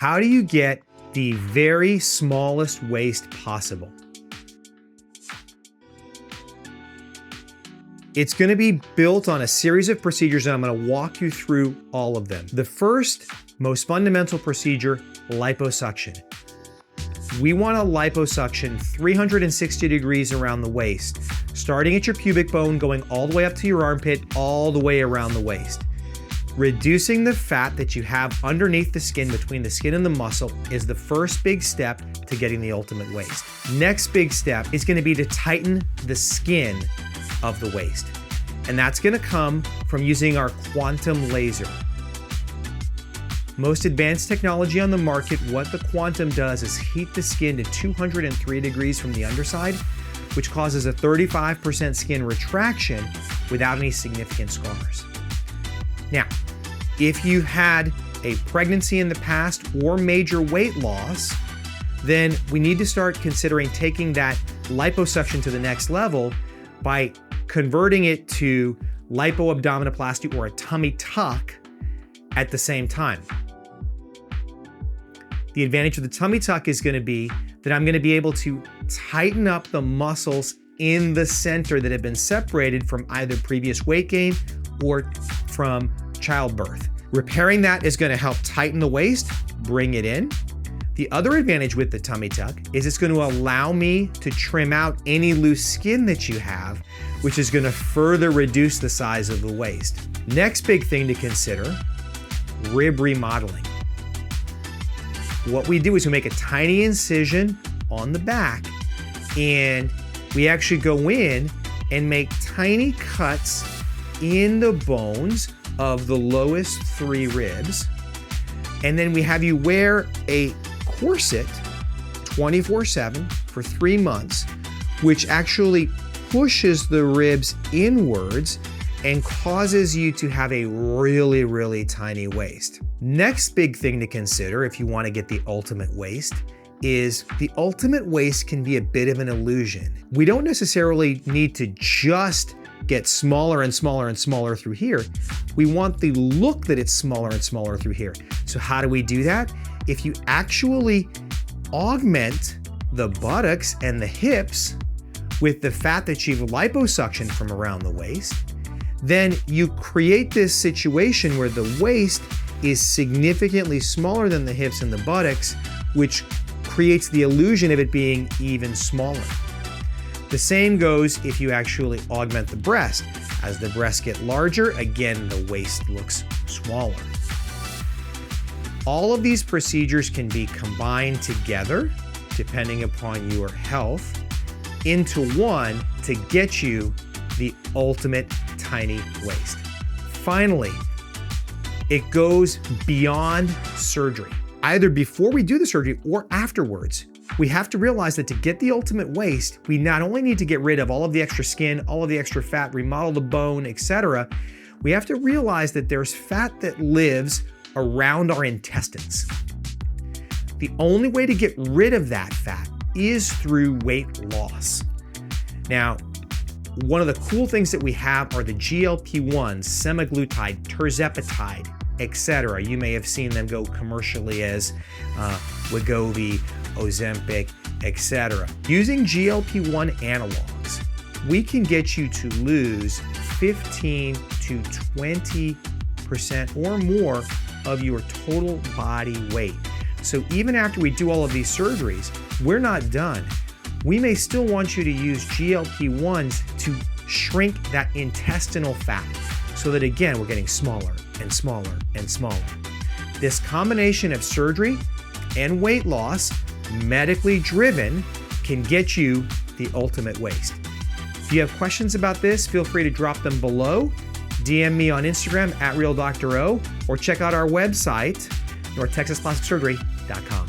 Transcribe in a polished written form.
How do you get the very smallest waist possible? It's going to be built on a series of procedures, and I'm going to walk you through all of them. The first, most fundamental procedure, liposuction. We want a liposuction 360 degrees around the waist, starting at your pubic bone, going all the way up to your armpit, all the way around the waist. Reducing the fat that you have underneath the skin, between the skin and the muscle, is the first big step to getting the ultimate waist. Next big step is going to be to tighten the skin of the waist. And that's going to come from using our quantum laser. Most advanced technology on the market, what the quantum does is heat the skin to 203 degrees from the underside, which causes a 35% skin retraction without any significant scars. Now, if you had a pregnancy in the past or major weight loss, then we need to start considering taking that liposuction to the next level by converting it to lipoabdominoplasty or a tummy tuck at the same time. The advantage of the tummy tuck is going to be that I'm going to be able to tighten up the muscles in the center that have been separated from either previous weight gain or from childbirth. Repairing that is going to help tighten the waist, bring it in. The other advantage with the tummy tuck is it's going to allow me to trim out any loose skin that you have, which is going to further reduce the size of the waist. Next big thing to consider, rib remodeling. What we do is we make a tiny incision on the back, and we actually go in and make tiny cuts in the bones of the lowest 3 ribs. And then we have you wear a corset 24/7 for 3 months, which actually pushes the ribs inwards and causes you to have a really, really tiny waist. Next big thing to consider if you want to get the ultimate waist is the ultimate waist can be a bit of an illusion. We don't necessarily need to just get smaller and smaller and smaller through here. We want the look that it's smaller and smaller through here. So how do we do that? If you actually augment the buttocks and the hips with the fat that you've liposuctioned from around the waist, then you create this situation where the waist is significantly smaller than the hips and the buttocks, which creates the illusion of it being even smaller. The same goes if you actually augment the breast. As the breasts get larger, again, the waist looks smaller. All of these procedures can be combined together, depending upon your health, into one to get you the ultimate tiny waist. Finally, it goes beyond surgery. Either before we do the surgery or afterwards, we have to realize that to get the ultimate waist, we not only need to get rid of all of the extra skin, all of the extra fat, remodel the bone, etc. We have to realize that there's fat that lives around our intestines. The only way to get rid of that fat is through weight loss. Now, one of the cool things that we have are the GLP-1s, semaglutide, tirzepatide, etc. You may have seen them go commercially as Wegovy, Ozempic, etc. Using GLP-1 analogs, we can get you to lose 15 to 20% or more of your total body weight. So even after we do all of these surgeries, we're not done. We may still want you to use GLP-1s to shrink that intestinal fat so that, again, we're getting smaller and smaller and smaller. This combination of surgery and weight loss, medically driven, can get you the ultimate waist. If you have questions about this, feel free to drop them below. DM me on Instagram @RealDrO or check out our website, NorthTexasPlasticSurgery.com.